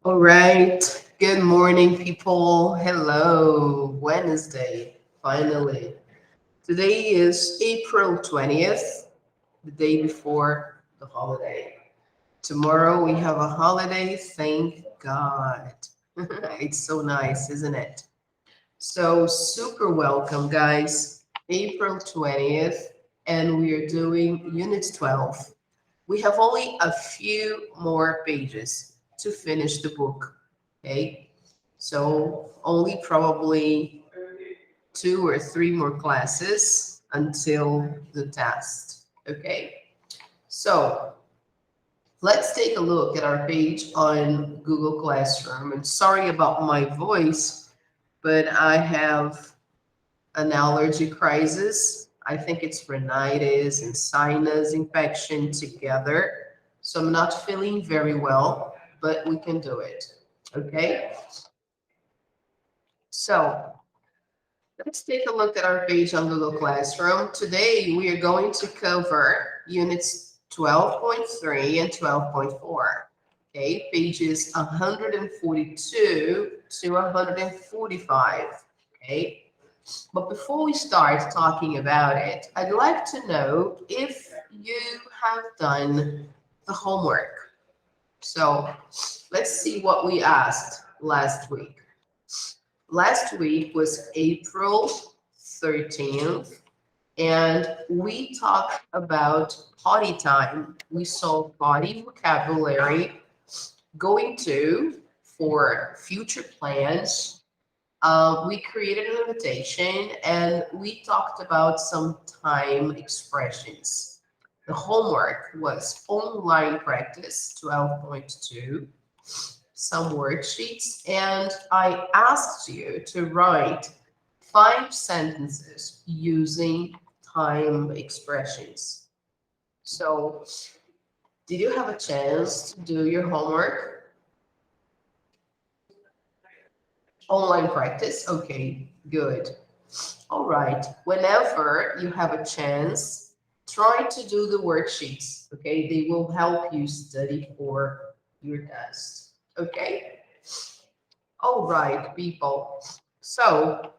All right. Good morning, people. Hello. Wednesday, finally. Today is April 20th, the day before the holiday. Tomorrow we have a holiday. Thank God. It's so nice, isn't it? So, super welcome, guys. April 20th, and we are doing Unit 12. We have only a few more pages to finish the book. Okay. So only probably two or three more classes until the test. Okay. So let's take a look at our page on Google Classroom. And sorry about my voice, but I have an allergy crisis. I think it's rhinitis and sinus infection together. So I'm not feeling very well, but we can do it. Okay. So let's take a look at our page on Google Classroom. Today, we are going to cover units 12.3 and 12.4. Okay, pages 142 to 145. Okay, but before we start talking about it, I'd like to know if you have done the homework. So let's see what we asked last week. Last week was April 13th, and we talked about potty time. We saw potty vocabulary, going to for future plans. We created an invitation and we talked about some time expressions. The homework was online practice 12.2, some worksheets, and I asked you to write 5 sentences using time expressions. So, did you have a chance to do your homework? Online practice? Okay, good. All right. Whenever you have a chance, try to do the worksheets. Okay, they will help you study for your test. Okay. All right, people. So,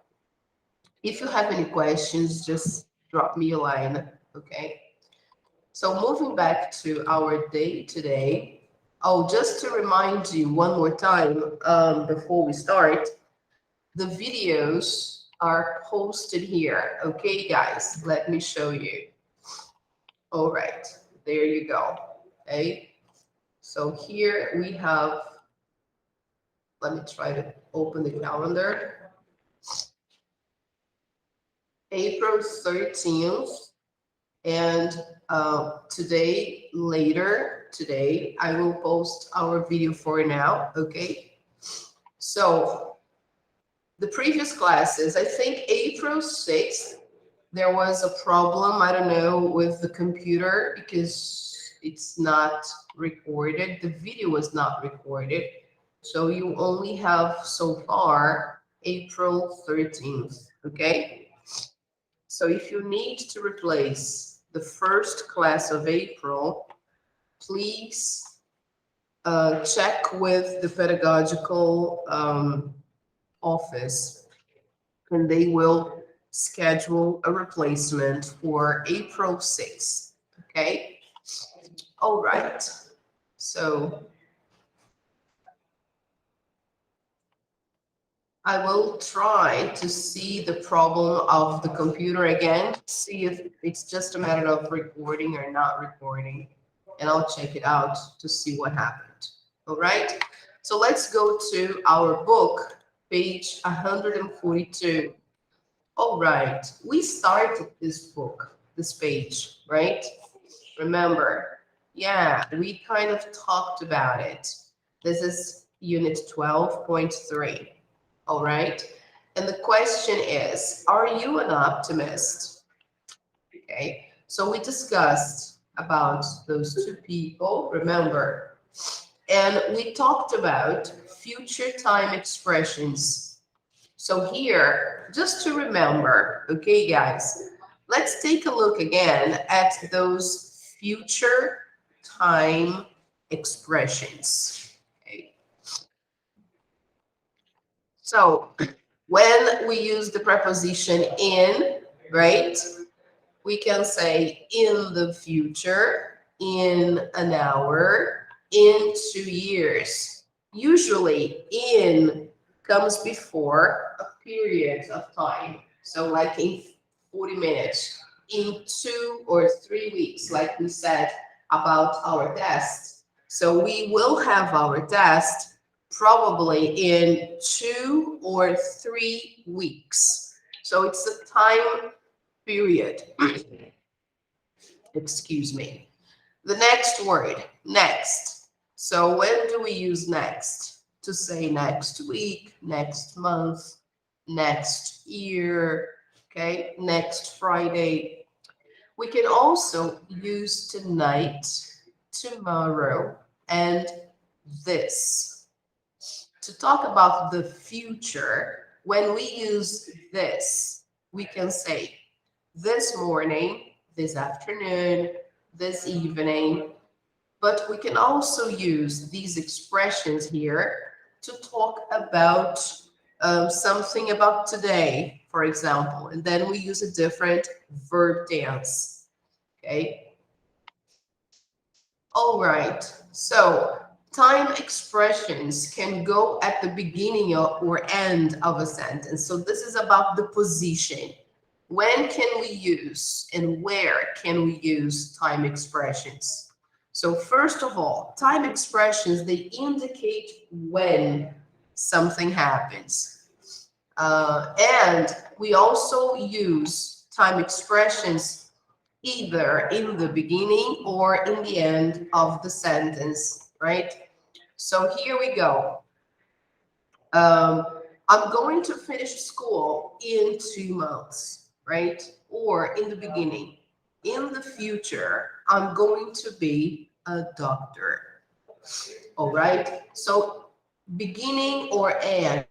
if you have any questions, just drop me a line. Okay. So, moving back to our day today. Oh, just to remind you one more time before we start, the videos are posted here. Okay, guys, let me show you. All right, there you go. Okay, so here we have, let me try to open the calendar. April 13th, and today, later today, I will post our video for now. Okay, so the previous classes, I think April 6th, there was a problem, I don't know, with the computer because it's not recorded. The video was not recorded. So you only have so far April 13th, okay? So if you need to replace the first class of April, please check with the pedagogical office and they will schedule a replacement for April 6th. Okay. All right. So I will try to see the problem of the computer again, see if it's just a matter of recording or not recording, and I'll check it out to see what happened. All right. So let's go to our book, page 142. All right, we started this book, this page, right? Remember, yeah, we kind of talked about it. This is unit 12.3, all right? And the question is, are you an optimist? Okay, so we discussed about those two people, remember, and we talked about future time expressions. So here, just to remember, okay, guys, let's take a look again at those future time expressions. Okay. So when we use the preposition in, right, we can say in the future, in an hour, in 2 years. Usually, in comes before a period of time. So, like in 40 minutes, in 2 or 3 weeks, like we said about our test. So, we will have our test probably in 2 or 3 weeks. So, it's a time period. Excuse me. The next word, next. So when do we use next? To say next week, next month, next year, okay, next Friday. We can also use tonight, tomorrow, and this. To talk about the future, when we use this, we can say this morning, this afternoon, this evening, but we can also use these expressions here to talk about something about today, for example, and then we use a different verb tense. Okay. All right. So time expressions can go at the beginning or end of a sentence. So this is about the position. When can we use and where can we use time expressions? So first of all, time expressions, they indicate when something happens. And we also use time expressions either in the beginning or in the end of the sentence, right? So here we go. Um, I'm going to finish school in 2 months, right? Or in the beginning, in the future, I'm going to be a doctor. All right. So beginning or end